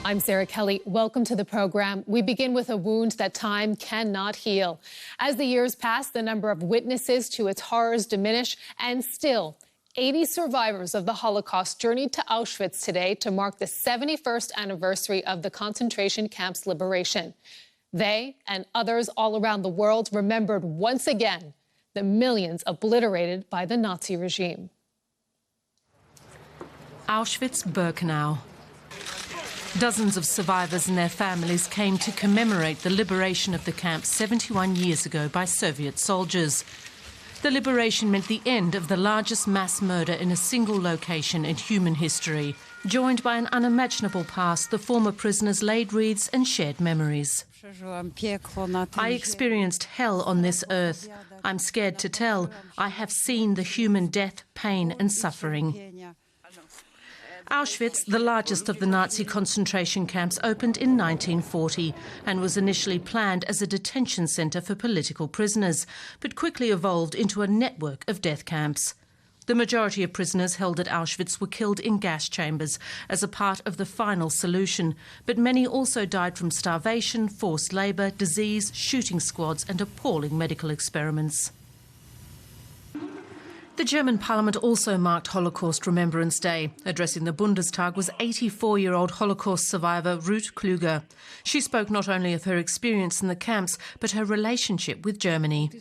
I'm Sarah Kelly. Welcome to the program. We begin with a wound that time cannot heal. As the years pass, the number of witnesses to its horrors diminish, and still, 80 survivors of the Holocaust journeyed to Auschwitz today to mark the 71st anniversary of the concentration camp's liberation. They and others all around the world remembered once again the millions obliterated by the Nazi regime. Auschwitz-Birkenau. Dozens of survivors and their families came to commemorate the liberation of the camp 71 years ago by Soviet soldiers. The liberation meant the end of the largest mass murder in a single location in human history. Joined by an unimaginable past, the former prisoners laid wreaths and shared memories. I experienced hell on this earth. I'm scared to tell. I have seen the human death, pain and suffering. Auschwitz, the largest of the Nazi concentration camps, opened in 1940 and was initially planned as a detention centre for political prisoners, but quickly evolved into a network of death camps. The majority of prisoners held at Auschwitz were killed in gas chambers as a part of the final solution, but many also died from starvation, forced labour, disease, shooting squads and appalling medical experiments. The German parliament also marked Holocaust Remembrance Day. Addressing the Bundestag was 84-year-old Holocaust survivor Ruth Klüger. She spoke not only of her experience in the camps, but her relationship with Germany.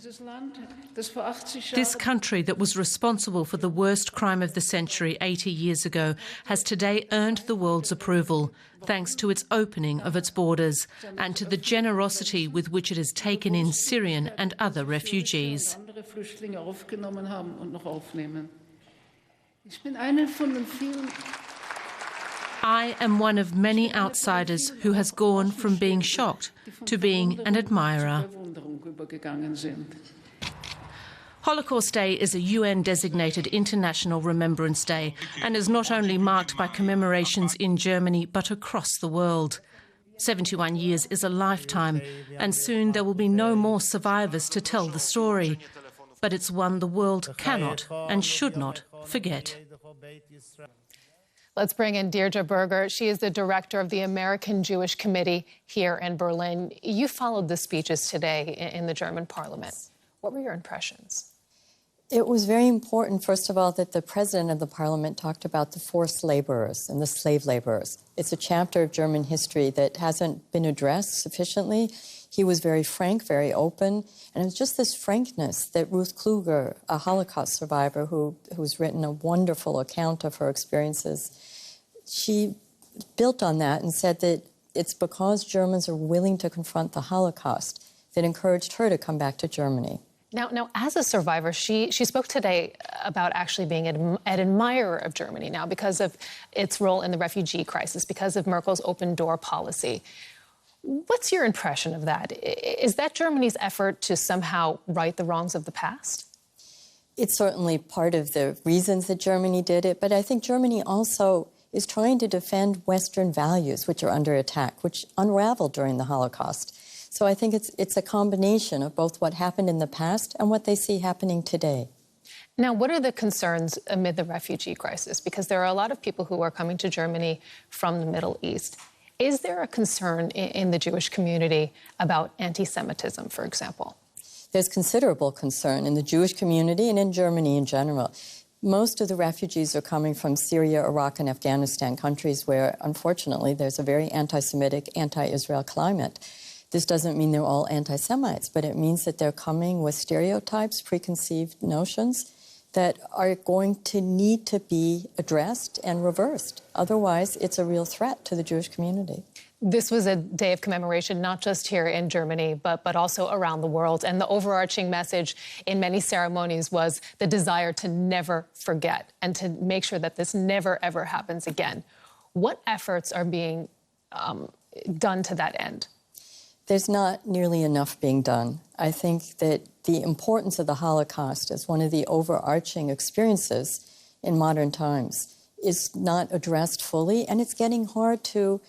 This country that was responsible for the worst crime of the century 80 years ago has today earned the world's approval, thanks to its opening of its borders and to the generosity with which it has taken in Syrian and other refugees. I am one of many outsiders who has gone from being shocked to being an admirer. Holocaust Day is a UN-designated International Remembrance Day and is not only marked by commemorations in Germany but across the world. 71 years is a lifetime, and soon there will be no more survivors to tell the story. But it's one the world cannot and should not forget. Let's bring in Deidre Berger. She is the director of the American Jewish Committee here in Berlin. You followed the speeches today in the German parliament. What were your impressions? It was very important, first of all, that the president of the parliament talked about the forced laborers and the slave laborers. It's a chapter of German history that hasn't been addressed sufficiently. He was very frank, very open, and it was just this frankness that Ruth Klüger, a Holocaust survivor who's written a wonderful account of her experiences, she built on that and said that it's because Germans are willing to confront the Holocaust that encouraged her to come back to Germany. Now, as a survivor, she spoke today about actually being an admirer of Germany now because of its role in the refugee crisis, because of Merkel's open door policy. What's your impression of that? Is that Germany's effort to somehow right the wrongs of the past? It's certainly part of the reasons that Germany did it, but I think Germany also is trying to defend Western values which are under attack, which unraveled during the Holocaust. So I think it's a combination of both what happened in the past and what they see happening today. Now, what are the concerns amid the refugee crisis? Because there are a lot of people who are coming to Germany from the Middle East. Is there a concern in the Jewish community about anti-Semitism, for example? There's considerable concern in the Jewish community and in Germany in general. Most of the refugees are coming from Syria, Iraq, and Afghanistan, countries where, unfortunately, there's a very anti-Semitic, anti-Israel climate. This doesn't mean they're all anti-Semites, but it means that they're coming with stereotypes, preconceived notions that are going to need to be addressed and reversed. Otherwise, it's a real threat to the Jewish community. This was a day of commemoration, not just here in Germany, but also around the world. And the overarching message in many ceremonies was the desire to never forget and to make sure that this never, ever happens again. What efforts are being done to that end? There's not nearly enough being done. I think that the importance of the Holocaust as one of the overarching experiences in modern times is not addressed fully, and it's getting hard to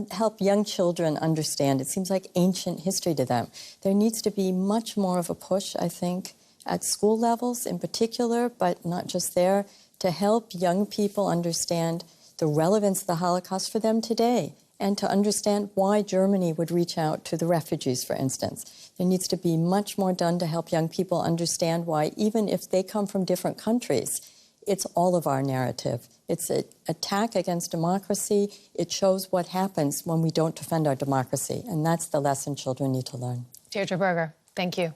help young children understand. It seems like ancient history to them. There needs to be much more of a push, I think, at school levels in particular, but not just there, to help young people understand the relevance of the Holocaust for them today and to understand why Germany would reach out to the refugees, for instance. There needs to be much more done to help young people understand why, even if they come from different countries, it's all of our narrative. It's an attack against democracy. It shows what happens when we don't defend our democracy, and that's the lesson children need to learn. Deidre Berger, thank you.